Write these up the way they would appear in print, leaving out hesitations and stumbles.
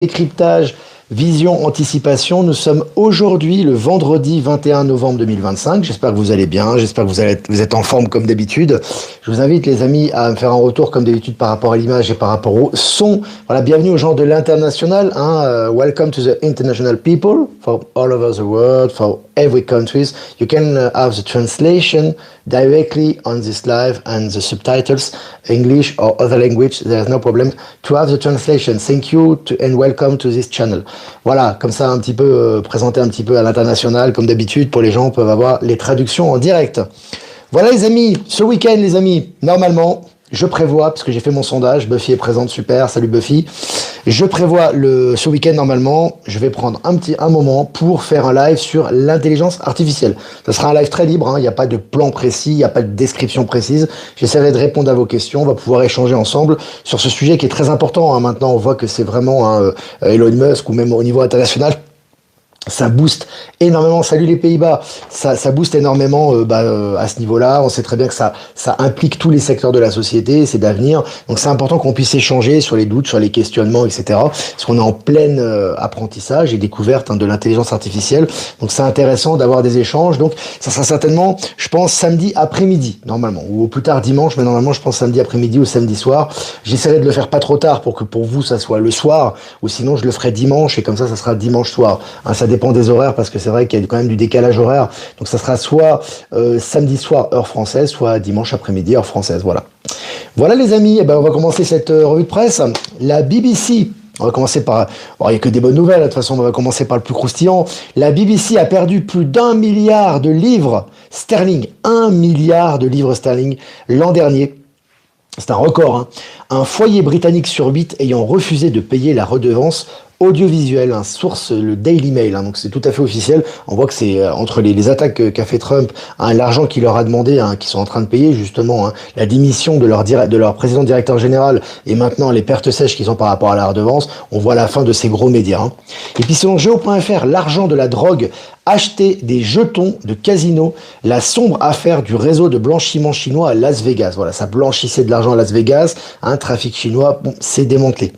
Décryptage, vision, anticipation. Nous sommes aujourd'hui le vendredi 21 novembre 2025. J'espère que vous allez bien, j'espère que vous êtes en forme comme d'habitude. Je vous invite les amis à me faire un retour comme d'habitude par rapport à l'image et par rapport au son. Voilà, bienvenue aux gens de l'international. Welcome to the international people from all over the world, for every countries. You can have the translation directly on this live and the subtitles, English or other language. There's no problem to have the translation. Thank you and welcome to this channel. Voilà, comme ça un petit peu présenté un petit peu à l'international, comme d'habitude, pour les gens peuvent avoir les traductions en direct. Voilà les amis, ce week-end les amis, normalement, je prévois, parce que j'ai fait mon sondage, Buffy est présente, super, salut Buffy. Je prévois ce week-end normalement, je vais prendre un moment pour faire un live sur l'intelligence artificielle. Ça sera un live très libre, il n'y a pas de plan précis, il n'y a pas de description précise. J'essaierai de répondre à vos questions, on va pouvoir échanger ensemble sur ce sujet qui est très important. Maintenant, on voit que c'est vraiment Elon Musk ou même au niveau international. Ça booste énormément, salut les Pays-Bas, ça booste énormément à ce niveau-là. On sait très bien que ça implique tous les secteurs de la société, c'est d'avenir. Donc c'est important qu'on puisse échanger sur les doutes, sur les questionnements, etc. Parce qu'on est en plein apprentissage et découverte de l'intelligence artificielle. Donc c'est intéressant d'avoir des échanges. Donc ça sera certainement, je pense, samedi après-midi, normalement, ou au plus tard dimanche, mais normalement je pense samedi après-midi ou samedi soir. J'essaierai de le faire pas trop tard pour que pour vous ça soit le soir, ou sinon je le ferai dimanche et comme ça sera dimanche soir. Ça dépend des horaires parce que c'est vrai qu'il y a quand même du décalage horaire. Donc ça sera soit samedi soir heure française, soit dimanche après-midi heure française. Voilà. Voilà les amis, on va commencer cette revue de presse. La BBC. On va commencer par... Bon, il n'y a que des bonnes nouvelles, de toute façon, on va commencer par le plus croustillant. La BBC a perdu plus d'1 milliard de livres sterling. 1 milliard de livres sterling l'an dernier. C'est un record. Un foyer britannique sur 8 ayant refusé de payer la redevance audiovisuel, source le Daily Mail, donc c'est tout à fait officiel. On voit que c'est entre les attaques qu'a fait Trump, l'argent qu'il leur a demandé, qu'ils sont en train de payer justement, la démission de leur président directeur général et maintenant les pertes sèches qu'ils ont par rapport à la redevance, on voit la fin de ces gros médias. Et puis selon Geo.fr, l'argent de la drogue acheter des jetons de casino, la sombre affaire du réseau de blanchiment chinois à Las Vegas. Voilà, ça blanchissait de l'argent à Las Vegas, trafic chinois, bon, c'est démantelé.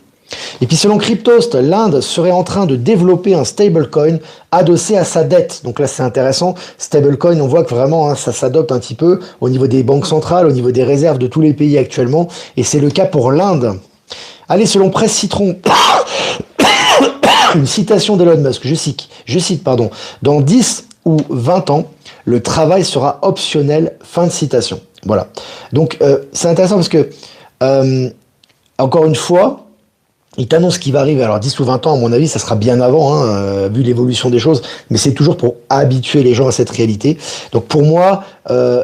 Et puis selon Cryptost, l'Inde serait en train de développer un stablecoin adossé à sa dette. Donc là c'est intéressant, stablecoin on voit que vraiment ça s'adopte un petit peu au niveau des banques centrales, au niveau des réserves de tous les pays actuellement, et c'est le cas pour l'Inde. Allez, selon Presse Citron, une citation d'Elon Musk, je cite, dans 10 ou 20 ans, le travail sera optionnel, fin de citation. Voilà. Donc c'est intéressant parce que, encore une fois, il t'annonce qu'il va arriver. Alors 10 ou 20 ans, à mon avis, ça sera bien avant, vu l'évolution des choses, mais c'est toujours pour habituer les gens à cette réalité. Donc pour moi,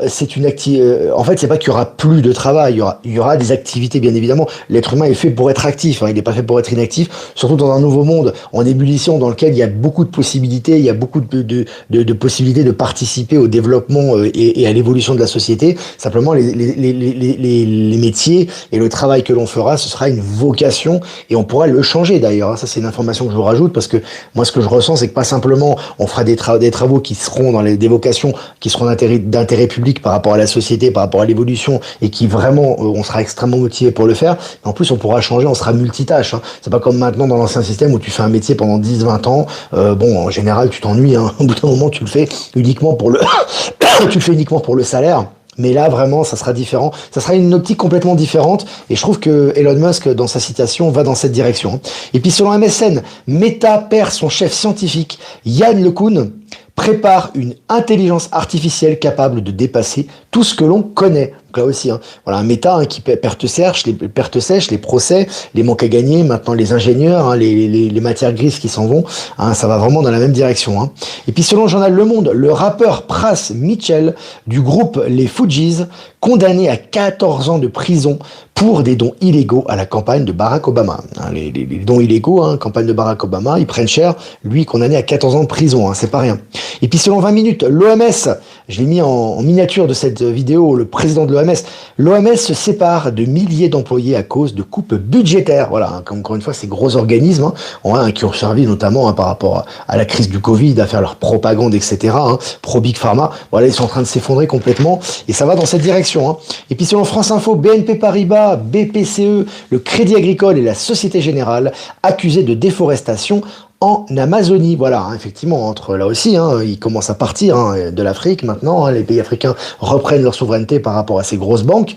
c'est une activité. En fait, c'est pas qu'il y aura plus de travail, il y aura des activités, bien évidemment. L'être humain est fait pour être actif, il n'est pas fait pour être inactif, surtout dans un nouveau monde en ébullition dans lequel il y a beaucoup de possibilités, il y a beaucoup de possibilités de participer au développement et à l'évolution de la société. Simplement, les métiers et le travail que l'on fera, ce sera une vocation et on pourra le changer d'ailleurs. Ça, c'est une information que je vous rajoute parce que moi, ce que je ressens, c'est que pas simplement on fera des travaux qui seront dans des vocations qui seront d'intérêt public par rapport à la société, par rapport à l'évolution et qui vraiment, on sera extrêmement motivé pour le faire. Mais en plus, on pourra changer, on sera multitâche. C'est pas comme maintenant dans l'ancien système où tu fais un métier pendant 10-20 ans. En général, tu t'ennuies. Au bout d'un moment, tu le fais uniquement pour le salaire. Mais là, vraiment, ça sera différent. Ça sera une optique complètement différente. Et je trouve que Elon Musk, dans sa citation, va dans cette direction. Et puis, selon MSN, Meta perd son chef scientifique, Yann LeCun, prépare une intelligence artificielle capable de dépasser tout ce que l'on connaît. Donc là aussi, voilà un Meta qui pertes sèches, les procès, les manques à gagner, maintenant les ingénieurs, les matières grises qui s'en vont, ça va vraiment dans la même direction. Et puis selon le journal Le Monde, le rappeur Pras Mitchell du groupe Les Fugees, condamné à 14 ans de prison pour des dons illégaux à la campagne de Barack Obama. Les dons illégaux, campagne de Barack Obama, ils prennent cher, lui condamné à 14 ans de prison, c'est pas rien. Et puis selon 20 minutes, l'OMS, je l'ai mis en miniature de cette vidéo, le président de l'OMS. L'OMS se sépare de milliers d'employés à cause de coupes budgétaires. Voilà, hein, encore une fois, ces gros organismes qui ont servi notamment par rapport à la crise du Covid, à faire leur propagande, etc. Pro Big Pharma. Voilà, ils sont en train de s'effondrer complètement et ça va dans cette direction. Et puis selon France Info, BNP Paribas, BPCE, le Crédit Agricole et la Société Générale accusés de déforestation en Amazonie. Voilà, effectivement, entre là aussi, ils commencent à partir de l'Afrique maintenant. Les pays africains reprennent leur souveraineté par rapport à ces grosses banques,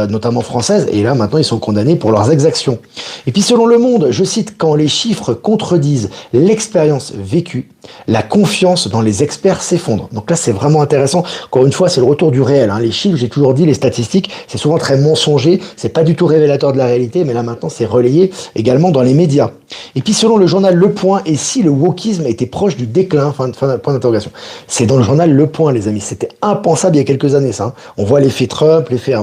notamment françaises, et là maintenant ils sont condamnés pour leurs exactions. Et puis selon Le Monde, je cite, quand les chiffres contredisent l'expérience vécue, la confiance dans les experts s'effondre. Donc là c'est vraiment intéressant. Encore une fois, c'est le retour du réel. Les chiffres, j'ai toujours dit, les statistiques, c'est souvent très mensonger, c'est pas du tout révélateur de la réalité, mais là maintenant c'est relayé également dans les médias. Et puis selon le journal Le Point, et si le wokisme était proche du déclin, point d'interrogation. C'est dans le journal Le Point, les amis. C'était impensable il y a quelques années, ça. On voit l'effet Trump, l'effet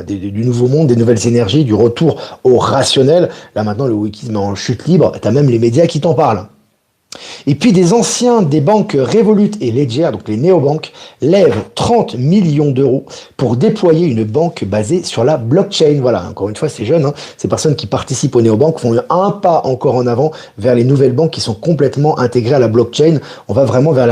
du nouveau monde, des nouvelles énergies, du retour au rationnel. Là maintenant, le wokisme est en chute libre. T'as même les médias qui t'en parlent. Et puis des anciens des banques Revolut et Ledger, donc les néobanques, lèvent 30 millions d'euros pour déployer une banque basée sur la blockchain. Voilà, encore une fois, ces jeunes, ces personnes qui participent aux néobanques font un pas encore en avant vers les nouvelles banques qui sont complètement intégrées à la blockchain. On va vraiment vers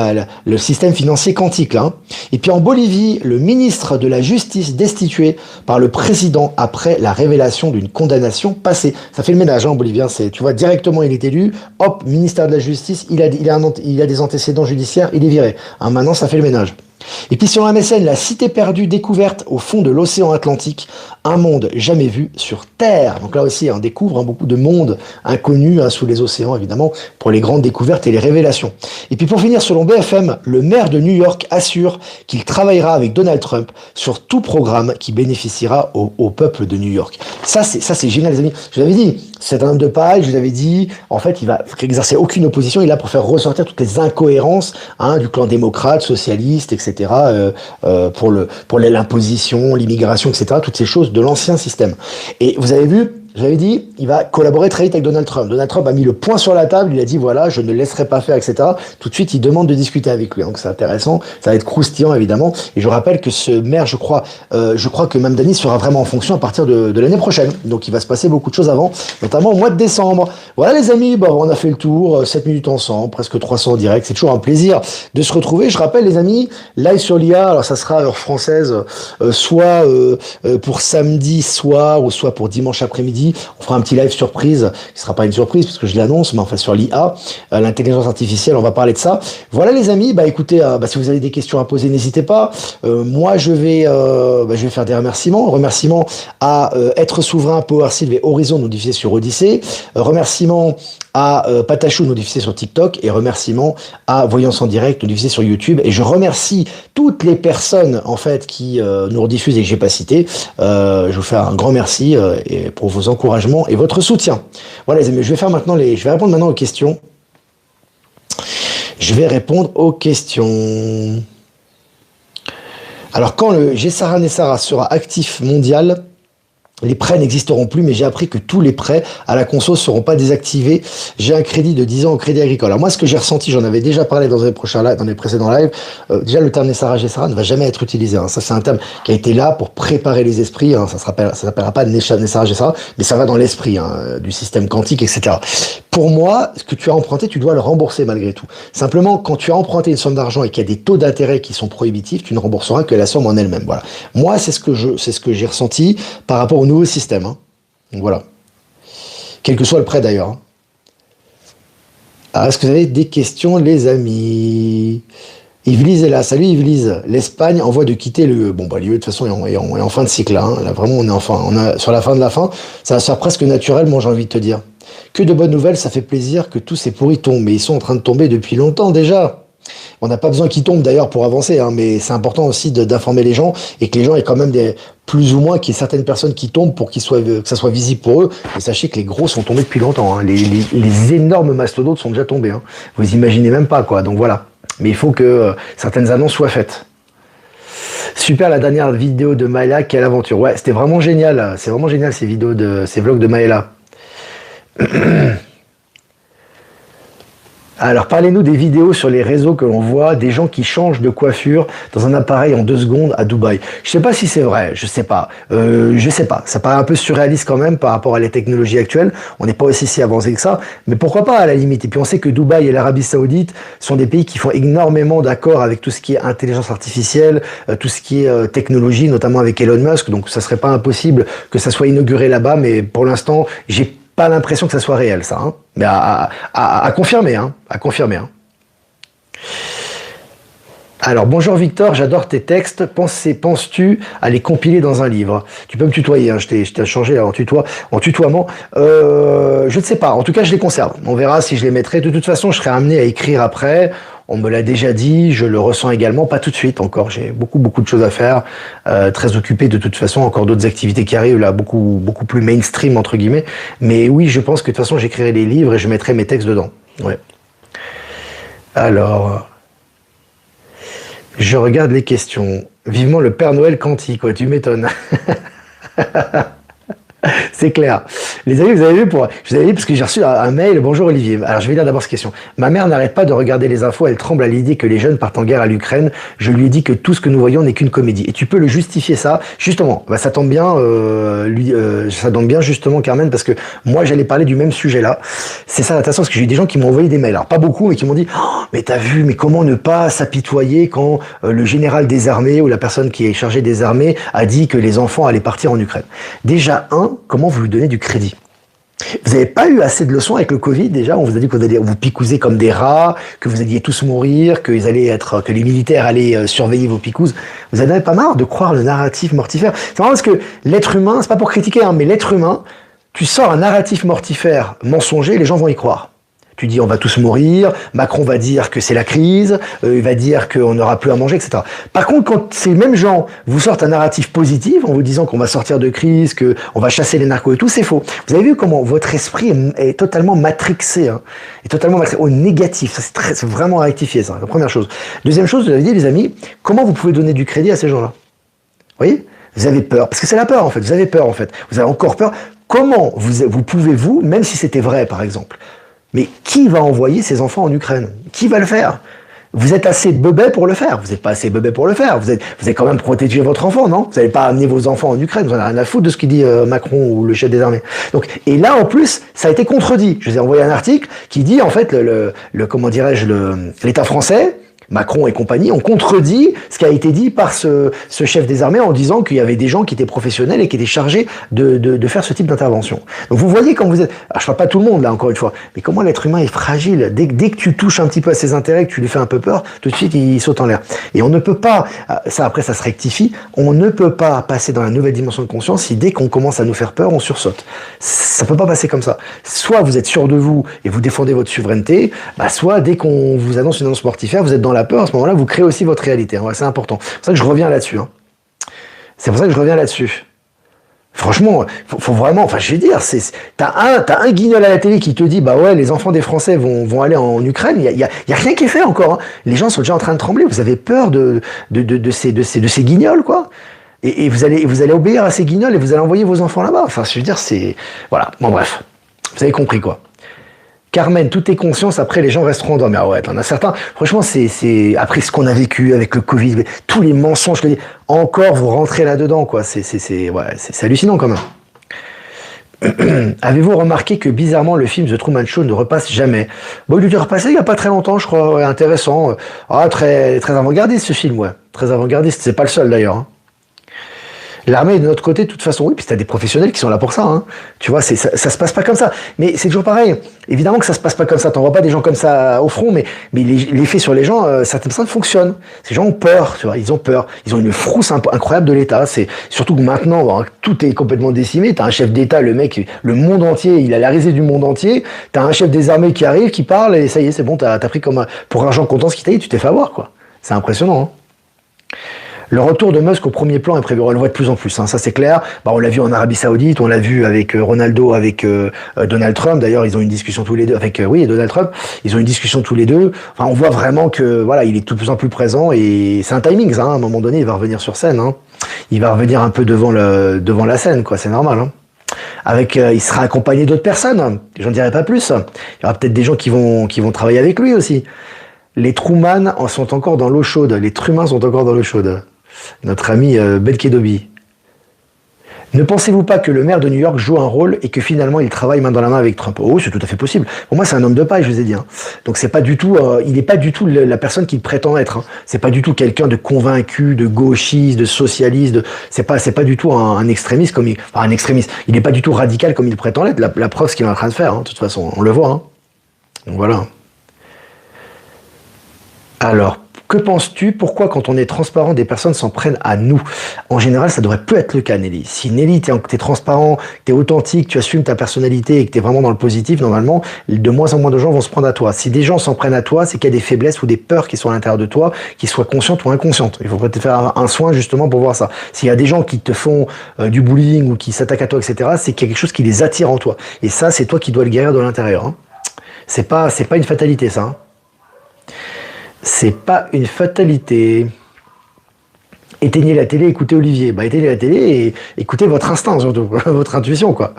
le système financier quantique, là. Et puis en Bolivie, le ministre de la Justice destitué par le président après la révélation d'une condamnation passée. Ça fait le ménage, en Bolivie. Tu vois, directement, il est élu. Hop, ministère de la Justice. Il a des antécédents judiciaires, il est viré. Maintenant, ça fait le ménage. Et puis sur MSN, la cité perdue découverte au fond de l'océan Atlantique, un monde jamais vu sur Terre. Donc là aussi, on découvre beaucoup de mondes inconnus sous les océans, évidemment, pour les grandes découvertes et les révélations. Et puis pour finir, selon BFM, le maire de New York assure qu'il travaillera avec Donald Trump sur tout programme qui bénéficiera au peuple de New York. Ça, c'est génial, les amis. Je vous avais dit, c'est un homme de paille, je vous avais dit, en fait, il va exercer aucune opposition, il est là pour faire ressortir toutes les incohérences du clan démocrate, socialiste, etc., pour l'imposition, l'immigration, etc., toutes ces choses de l'ancien système. Et vous avez vu, j'avais dit, il va collaborer très vite avec Donald Trump. Donald Trump a mis le point sur la table, il a dit voilà, je ne le laisserai pas faire, etc. Tout de suite, il demande de discuter avec lui. Donc c'est intéressant, ça va être croustillant évidemment. Et je rappelle que ce maire, je crois que Mamdani sera vraiment en fonction à partir de l'année prochaine. Donc il va se passer beaucoup de choses avant, notamment au mois de décembre. Voilà les amis, on a fait le tour, 7 minutes ensemble, presque 300 en direct. C'est toujours un plaisir de se retrouver. Je rappelle les amis, live sur l'IA, alors ça sera heure française, soit pour samedi soir ou soit pour dimanche après-midi. On fera un petit live surprise, qui sera pas une surprise parce que je l'annonce, mais enfin sur l'IA, l'intelligence artificielle, on va parler de ça. Voilà les amis, écoutez, si vous avez des questions à poser, n'hésitez pas. Moi je vais faire des remerciements à Être Souverain, PowerSylve et Horizon, nous diffusés sur Odyssée. Remerciements à Patachou, nous diffusé sur TikTok, et remerciements à Voyance en direct, nous diffusé sur YouTube. Et je remercie toutes les personnes en fait qui nous rediffusent et que j'ai pas cité. Je vous fais un grand merci et pour vos encouragements et votre soutien. Voilà les amis, je vais répondre maintenant aux questions. Alors quand le Gessara Nessara sera actif mondial, les prêts n'existeront plus, mais j'ai appris que tous les prêts à la conso seront pas désactivés. J'ai un crédit de 10 ans au Crédit Agricole. Alors moi, ce que j'ai ressenti, j'en avais déjà parlé dans les précédents lives, déjà le terme Nessara Gessara ne va jamais être utilisé. Ça, c'est un terme qui a été là pour préparer les esprits. Ça s'appellera pas Nessara Gessara, mais ça va dans l'esprit du système quantique, etc. Pour moi, ce que tu as emprunté, tu dois le rembourser malgré tout. Simplement, quand tu as emprunté une somme d'argent et qu'il y a des taux d'intérêt qui sont prohibitifs, tu ne rembourseras que la somme en elle-même. Voilà. Moi, c'est ce que j'ai ressenti par rapport au nouveau système. Donc voilà. Quel que soit le prêt d'ailleurs. Alors, est-ce que vous avez des questions, les amis? Yvelise est là. Salut Yvelise. L'Espagne envoie de quitter l'UE. L'UE de toute façon est en fin de cycle. Là vraiment, on est sur la fin de la fin. Ça va se faire presque naturellement, j'ai envie de te dire. Que de bonnes nouvelles, ça fait plaisir que tous ces pourris tombent. Mais ils sont en train de tomber depuis longtemps déjà. On n'a pas besoin qu'ils tombent d'ailleurs pour avancer, mais c'est important aussi d'informer les gens et que les gens aient quand même plus ou moins qu'il y ait certaines personnes qui tombent pour que ça soit visible pour eux. Et sachez que les gros sont tombés depuis longtemps. Les énormes mastodontes sont déjà tombés. Vous imaginez même pas quoi. Donc voilà. Mais il faut que certaines annonces soient faites. Super la dernière vidéo de Maëla, quelle aventure. Ouais, c'était vraiment génial. C'est vraiment génial ces vlogs de Maëla. Alors, parlez-nous des vidéos sur les réseaux que l'on voit, des gens qui changent de coiffure dans un appareil en 2 secondes à Dubaï. Je sais pas si c'est vrai, je sais pas. Je sais pas. Ça paraît un peu surréaliste quand même par rapport à les technologies actuelles. On n'est pas aussi si avancé que ça, mais pourquoi pas à la limite. Et puis on sait que Dubaï et l'Arabie Saoudite sont des pays qui font énormément d'accord avec tout ce qui est intelligence artificielle, tout ce qui est technologie, notamment avec Elon Musk. Donc ça serait pas impossible que ça soit inauguré là-bas, mais pour l'instant, j'ai pas l'impression que ça soit réel, ça. Hein. Mais à confirmer, hein. À confirmer. Hein. Alors, bonjour Victor, j'adore tes textes. Penses-tu à les compiler dans un livre? Tu peux me tutoyer, hein, je t'ai changé là, en tutoiement. Je ne sais pas, en tout cas, je les conserve. On verra si je les mettrai. De toute façon, je serai amené à écrire après. On me l'a déjà dit, je le ressens également, pas tout de suite encore. J'ai beaucoup de choses à faire, très occupé de toute façon, encore d'autres activités qui arrivent là, beaucoup plus mainstream entre guillemets. Mais oui, je pense que de toute façon, j'écrirai des livres et je mettrai mes textes dedans. Ouais. Alors, je regarde les questions. Vivement le Père Noël quantique, quoi, tu m'étonnes. C'est clair. Les amis, vous avez vu je vous avais dit parce que j'ai reçu un mail. Bonjour Olivier. Alors je vais lire d'abord cette question. Ma mère n'arrête pas de regarder les infos. Elle tremble à l'idée que les jeunes partent en guerre à l'Ukraine. Je lui ai dit que tout ce que nous voyons n'est qu'une comédie. Et tu peux le justifier ça. Justement, bah, ça tombe bien. Ça tombe bien justement, Carmen, parce que moi j'allais parler du même sujet là. C'est ça l'attention parce que j'ai eu des gens qui m'ont envoyé des mails. Alors pas beaucoup, mais qui m'ont dit oh, mais t'as vu, mais comment ne pas s'apitoyer quand le général des armées ou la personne qui est chargée des armées a dit que les enfants allaient partir en Ukraine. Déjà comment vous lui donnez du crédit? Vous n'avez pas eu assez de leçons avec le Covid déjà? On vous a dit que vous alliez vous picouser comme des rats, que vous alliez tous mourir, que les militaires allaient surveiller vos picouses. Vous en avez pas marre de croire le narratif mortifère? C'est marrant parce que l'être humain, c'est pas pour critiquer, hein, mais l'être humain, tu sors un narratif mortifère mensonger, les gens vont y croire. Tu dis on va tous mourir, Macron va dire que c'est la crise, il va dire qu'on n'aura plus à manger, etc. Par contre, quand ces mêmes gens vous sortent un narratif positif en vous disant qu'on va sortir de crise, qu'on va chasser les narcos et tout, c'est faux. Vous avez vu comment votre esprit est totalement matrixé, hein, est totalement matrixé au négatif. Ça, c'est vraiment à rectifier, ça, la première chose. Deuxième chose, vous avez dit, les amis, comment vous pouvez donner du crédit à ces gens-là? Vous voyez? Vous avez peur, parce que c'est la peur en fait, vous avez peur en fait. Vous avez encore peur. Comment vous pouvez, même si c'était vrai par exemple, mais qui va envoyer ses enfants en Ukraine? Qui va le faire? Vous êtes assez bebet pour le faire. Vous n'êtes pas assez bebet pour le faire. Vous avez quand même protégé votre enfant, non? Vous n'allez pas amener vos enfants en Ukraine. Vous n'en avez rien à foutre de ce qu'il dit Macron ou le chef des armées. Donc, et là, en plus, ça a été contredit. Je vous ai envoyé un article qui dit, en fait, comment dirais-je, l'État français, Macron et compagnie ont contredit ce qui a été dit par ce chef des armées en disant qu'il y avait des gens qui étaient professionnels et qui étaient chargés de faire ce type d'intervention. Donc vous voyez quand vous êtes... Alors je parle pas tout le monde là encore une fois, mais comment l'être humain est fragile. Dès que tu touches un petit peu à ses intérêts, que tu lui fais un peu peur, tout de suite il saute en l'air. Et on ne peut pas, ça après ça se rectifie, on ne peut pas passer dans la nouvelle dimension de conscience si dès qu'on commence à nous faire peur, on sursaute. Ça peut pas passer comme ça. Soit vous êtes sûr de vous et vous défendez votre souveraineté, soit dès qu'on vous annonce une annonce mortifère, vous êtes dans la peur, à ce moment-là, vous créez aussi votre réalité. Hein. Ouais, c'est important. C'est pour ça que je reviens là-dessus. Hein. C'est pour ça que je reviens là-dessus. Franchement, faut vraiment, enfin, je vais dire, t'as un guignol à la télé qui te dit, bah ouais, les enfants des Français vont aller en Ukraine. Il y a rien qui est fait encore. Hein. Les gens sont déjà en train de trembler. Vous avez peur de ces guignols, quoi. Et vous allez obéir à ces guignols et vous allez envoyer vos enfants là-bas. Enfin, je veux dire, voilà. Bon, bref. Vous avez compris, quoi. Carmen, tout est conscience, après les gens resteront endormis. Ah ouais, t'en as certains. Franchement, c'est après ce qu'on a vécu avec le Covid, tous les mensonges, je te dis, encore vous rentrez là-dedans, quoi. C'est hallucinant quand même. Avez-vous remarqué que bizarrement le film The Truman Show ne repasse jamais? Bon, il est repassé il y a pas très longtemps, je crois. Ouais, intéressant. Ah, très avant-gardiste ce film, ouais. Très avant-gardiste. C'est pas le seul d'ailleurs. Hein. L'armée est de notre côté, de toute façon, oui, puis t'as des professionnels qui sont là pour ça, hein. Tu vois, ça se passe pas comme ça. Mais c'est toujours pareil. Évidemment que ça se passe pas comme ça. T'envoies pas des gens comme ça au front, mais l'effet sur les gens, certaines personnes fonctionnent. Ces gens ont peur, tu vois, ils ont peur. Ils ont une frousse incroyable de l'État. C'est surtout que maintenant, tout est complètement décimé. T'as un chef d'État, le mec, le monde entier, il a la risée du monde entier. T'as un chef des armées qui arrive, qui parle, et ça y est, c'est bon, t'as pris comme pour argent comptant ce qui t'a dit, tu t'es fait avoir, quoi. C'est impressionnant, hein. Le retour de Musk au premier plan est prévu. On le voit de plus en plus, hein, ça c'est clair. On l'a vu en Arabie Saoudite, on l'a vu avec Ronaldo, avec Donald Trump. D'ailleurs, ils ont une discussion tous les deux. Avec Donald Trump, ils ont une discussion tous les deux. Enfin, on voit vraiment que voilà, il est de plus en plus présent et c'est un timing. Ça, hein, à un moment donné, il va revenir sur scène. Hein. Il va revenir un peu devant la scène, quoi. C'est normal. Hein. Il sera accompagné d'autres personnes. J'en dirai pas plus. Il y aura peut-être des gens qui vont travailler avec lui aussi. Les Truman sont encore dans l'eau chaude. Les Trumains sont encore dans l'eau chaude. Notre ami Belkedobi. Ne pensez-vous pas que le maire de New York joue un rôle et que finalement il travaille main dans la main avec Trump? Oh, c'est tout à fait possible. Pour moi, c'est un homme de paille, je vous ai dit. Hein. Donc c'est pas du tout, il n'est pas du tout la personne qu'il prétend être. Hein. C'est pas du tout quelqu'un de convaincu, de gauchiste, de socialiste. C'est pas du tout un extrémiste un extrémiste. Il n'est pas du tout radical comme il prétend l'être. La preuve, ce qu'il est en train de faire. Hein, de toute façon, on le voit. Hein. Donc voilà. Alors, que penses-tu? Pourquoi, quand on est transparent, des personnes s'en prennent à nous? En général, ça devrait plus être le cas, Nelly. Si Nelly, t'es transparent, t'es authentique, tu assumes ta personnalité et que t'es vraiment dans le positif, normalement, de moins en moins de gens vont se prendre à toi. Si des gens s'en prennent à toi, c'est qu'il y a des faiblesses ou des peurs qui sont à l'intérieur de toi, qui soient conscientes ou inconscientes. Il faudrait te faire un soin justement pour voir ça. S'il y a des gens qui te font du bullying ou qui s'attaquent à toi, etc., c'est qu'il y a quelque chose qui les attire en toi. Et ça, c'est toi qui dois le guérir de l'intérieur. Hein. C'est pas une fatalité, ça. Hein. C'est pas une fatalité. Éteignez la télé, écoutez Olivier. Bah, éteignez la télé et écoutez votre instinct, surtout, votre intuition, quoi.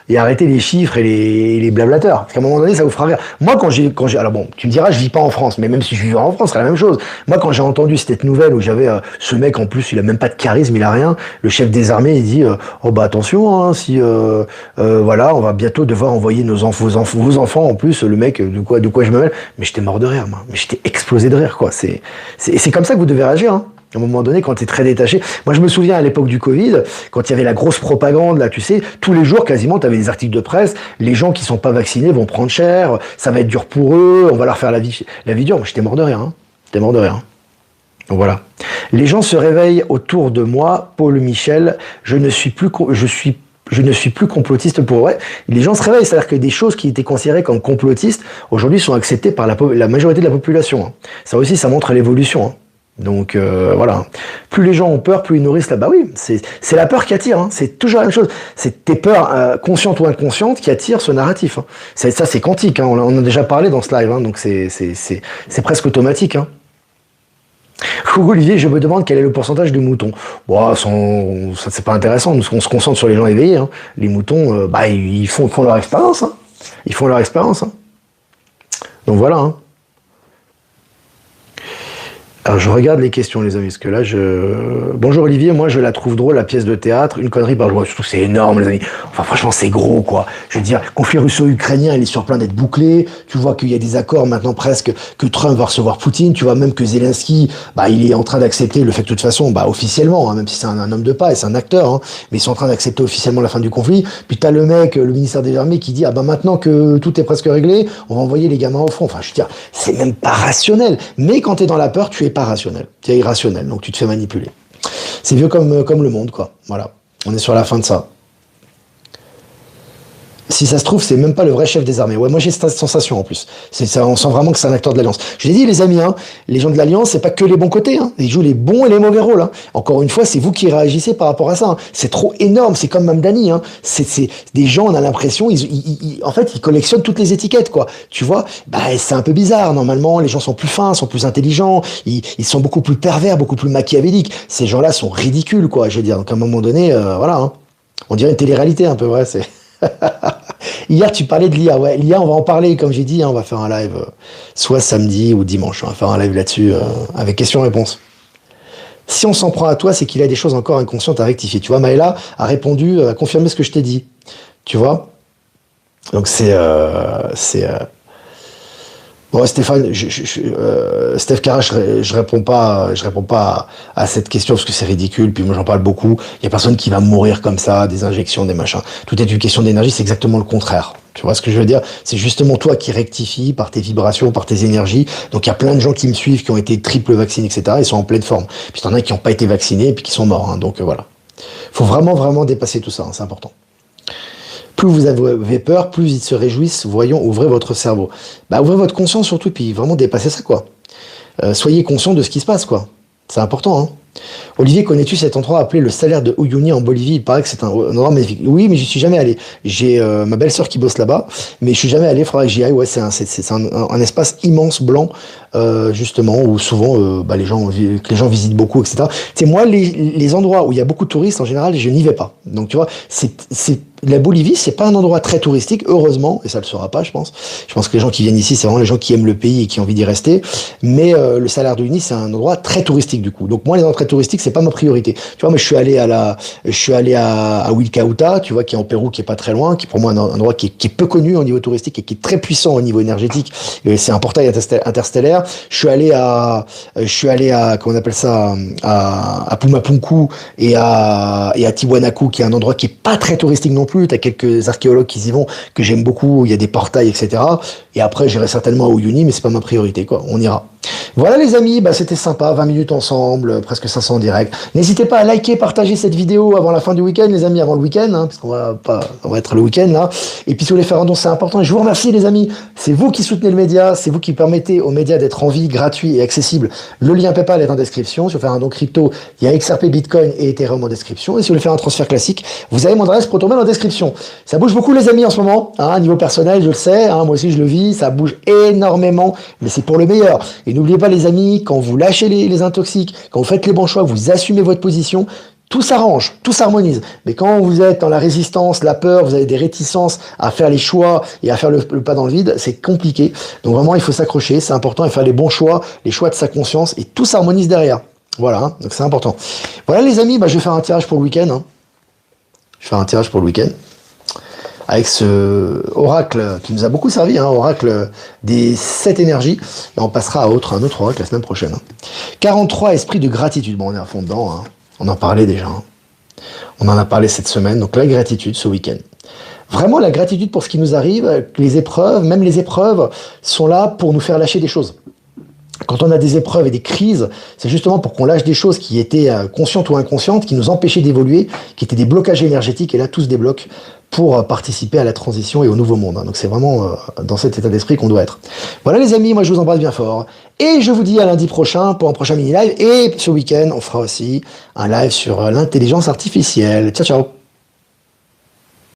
Et arrêtez les chiffres et les blablateurs. Parce qu'à un moment donné, ça vous fera rire. Moi, alors bon, tu me diras, je vis pas en France, mais même si je vivais en France, c'est la même chose. Moi, quand j'ai entendu cette nouvelle où j'avais ce mec, en plus, il a même pas de charisme, il a rien. Le chef des armées, il dit, oh bah attention, hein, si, voilà, on va bientôt devoir envoyer vos enfants, en plus, le mec, de quoi je me mêle. Mais j'étais mort de rire, moi. Mais j'étais explosé de rire, quoi. C'est comme ça que vous devez réagir, hein. À un moment donné, quand tu es très détaché. Moi, je me souviens à l'époque du Covid, quand il y avait la grosse propagande, là, tu sais, tous les jours, quasiment, tu avais des articles de presse, les gens qui sont pas vaccinés vont prendre cher, ça va être dur pour eux, on va leur faire la vie dure. Moi, j'étais mort de rire, hein. J'étais mort de rire. Donc voilà. Les gens se réveillent autour de moi, Paul Michel, je ne suis plus complotiste pour eux. Ouais, les gens se réveillent, c'est-à-dire que des choses qui étaient considérées comme complotistes, aujourd'hui sont acceptées par la majorité de la population. Hein. Ça aussi, ça montre l'évolution. Hein. Donc voilà, plus les gens ont peur, plus ils nourrissent là. Bah oui, c'est la peur qui attire, hein. C'est toujours la même chose. C'est tes peurs conscientes ou inconscientes qui attirent ce narratif. Hein. Ça c'est quantique, hein. On en a déjà parlé dans ce live, hein. Donc c'est presque automatique. Hein. Olivier, je me demande quel est le pourcentage de moutons. Bon, ça c'est pas intéressant, nous on se concentre sur les gens éveillés. Hein. Les moutons, bah ils font leur expérience. Hein. Ils font leur expérience. Hein. Donc voilà. Hein. Alors je regarde les questions les amis, parce que là Bonjour Olivier, moi je la trouve drôle la pièce de théâtre, une connerie par jour, surtout c'est énorme les amis, enfin franchement c'est gros quoi, je veux dire, conflit russo-ukrainien il est sur plein d'être bouclé, tu vois qu'il y a des accords maintenant presque, que Trump va recevoir Poutine, tu vois même que Zelensky, bah il est en train d'accepter le fait que de toute façon, bah officiellement, hein, même si c'est un homme de paille, c'est un acteur, hein, mais ils sont en train d'accepter officiellement la fin du conflit, puis t'as le mec, le ministère des Armées qui dit, ah bah maintenant que tout est presque réglé, on va envoyer les gamins au front, enfin je veux dire, c'est même pas rationnel, mais quand t'es dans la peur, tu es pas rationnel, tu es irrationnel, donc tu te fais manipuler. C'est vieux comme le monde, quoi. Voilà, on est sur la fin de ça. Si ça se trouve, c'est même pas le vrai chef des armées. Ouais, moi j'ai cette sensation en plus. Ça, on sent vraiment que c'est un acteur de l'Alliance. Je l'ai dit, les amis, hein, les gens de l'Alliance, c'est pas que les bons côtés. Hein. Ils jouent les bons et les mauvais rôles. Hein. Encore une fois, c'est vous qui réagissez par rapport à ça. Hein. C'est trop énorme. C'est comme Mamdani. Hein. C'est des gens, on a l'impression, en fait, ils collectionnent toutes les étiquettes, quoi. Tu vois, bah c'est un peu bizarre. Normalement, les gens sont plus fins, sont plus intelligents. Ils sont beaucoup plus pervers, beaucoup plus machiavéliques. Ces gens-là sont ridicules, quoi. Je veux dire, donc à un moment donné, voilà. Hein. On dirait une télé-réalité un peu, ouais. C'est Hier, tu parlais de l'IA. Ouais, l'IA, on va en parler, comme j'ai dit, hein, on va faire un live soit samedi ou dimanche. On va faire un live là-dessus avec questions-réponses. Si on s'en prend à toi, c'est qu'il a des choses encore inconscientes à rectifier. Tu vois, Maëla a répondu, a confirmé ce que je t'ai dit. Tu vois? Donc bon, Stéphane, Steph Cara, je réponds pas à cette question parce que c'est ridicule. Puis moi, j'en parle beaucoup. Il y a personne qui va mourir comme ça, des injections, des machins. Tout est une question d'énergie. C'est exactement le contraire. Tu vois ce que je veux dire? C'est justement toi qui rectifie par tes vibrations, par tes énergies. Donc il y a plein de gens qui me suivent, qui ont été triple vaccinés, etc. Ils sont en pleine forme. Puis t'en as qui n'ont pas été vaccinés et puis qui sont morts. Hein. Donc voilà. Faut vraiment, vraiment dépasser tout ça. Hein. C'est important. Plus vous avez peur, plus ils se réjouissent. Voyons, ouvrez votre cerveau. Bah, ouvrez votre conscience surtout, puis vraiment dépassez ça, quoi. Soyez conscient de ce qui se passe, quoi. C'est important, hein. Olivier, connais-tu cet endroit appelé le Salaire de Uyuni en Bolivie? Il paraît que c'est un endroit magnifique. Oui, mais j'y suis jamais allé. J'ai ma belle-sœur qui bosse là-bas, mais je suis jamais allé. Il faudra que j'y aille. Ouais, c'est un espace immense blanc, justement, où souvent les gens visitent beaucoup, etc. Tu sais, moi, les endroits où il y a beaucoup de touristes, en général, je n'y vais pas. Donc, tu vois, la Bolivie, c'est pas un endroit très touristique, heureusement, et ça le sera pas, je pense. Je pense que les gens qui viennent ici, c'est vraiment les gens qui aiment le pays et qui ont envie d'y rester. Mais le Salar de Uyuni, c'est un endroit très touristique du coup. Donc moi, les endroits très touristiques, c'est pas ma priorité. Tu vois, moi, je suis allé à Vilcauta, tu vois, qui est en Pérou, qui est pas très loin, qui est pour moi un endroit qui est peu connu au niveau touristique et qui est très puissant au niveau énergétique. Et c'est un portail interstellaire. Je suis allé à, comment on appelle ça, à Pumapunku et à Tiwanaku, qui est un endroit qui est pas très touristique non plus. T'as quelques archéologues qui y vont, que j'aime beaucoup. Il y a des portails, etc. Et après, j'irai certainement à Uyuni, mais c'est pas ma priorité, quoi. On ira. Voilà les amis, bah, c'était sympa, 20 minutes ensemble, presque 500 en direct. N'hésitez pas à liker, partager cette vidéo avant la fin du week-end, les amis, avant le week-end, hein, parce on va être le week-end là. Et puis si vous voulez faire un don, c'est important. Et je vous remercie les amis, c'est vous qui soutenez le média, c'est vous qui permettez aux médias d'être en vie, gratuit et accessible. Le lien PayPal est en description. Si vous voulez faire un don crypto, il y a XRP, Bitcoin et Ethereum en description. Et si vous voulez faire un transfert classique, vous avez mon adresse ProtonMail en description. Ça bouge beaucoup les amis en ce moment, hein, niveau personnel, je le sais, hein, moi aussi je le vis, ça bouge énormément, mais c'est pour le meilleur. Et n'oubliez pas les amis, quand vous lâchez les intoxiques, quand vous faites les bons choix, vous assumez votre position, tout s'arrange, tout s'harmonise. Mais quand vous êtes dans la résistance, la peur, vous avez des réticences à faire les choix et à faire le pas dans le vide, c'est compliqué. Donc vraiment, il faut s'accrocher, c'est important, et faire les bons choix, les choix de sa conscience, et tout s'harmonise derrière. Voilà, hein, donc c'est important. Voilà les amis, bah, je vais faire un tirage pour le week-end. Hein. Je vais faire un tirage pour le week-end. Avec ce oracle qui nous a beaucoup servi, hein, oracle des 7 énergies, et on passera à un autre oracle la semaine prochaine. Hein. 43 esprits de gratitude, bon on est à fond dedans, hein. On en parlait déjà, hein. On en a parlé cette semaine, donc la gratitude ce week-end. Vraiment la gratitude pour ce qui nous arrive, les épreuves, même les épreuves sont là pour nous faire lâcher des choses. Quand on a des épreuves et des crises, c'est justement pour qu'on lâche des choses qui étaient conscientes ou inconscientes, qui nous empêchaient d'évoluer, qui étaient des blocages énergétiques, et là tout se débloque pour participer à la transition et au nouveau monde. Donc c'est vraiment dans cet état d'esprit qu'on doit être. Voilà les amis, moi je vous embrasse bien fort. Et je vous dis à lundi prochain pour un prochain mini-live. Et ce week-end, on fera aussi un live sur l'intelligence artificielle. Ciao, ciao.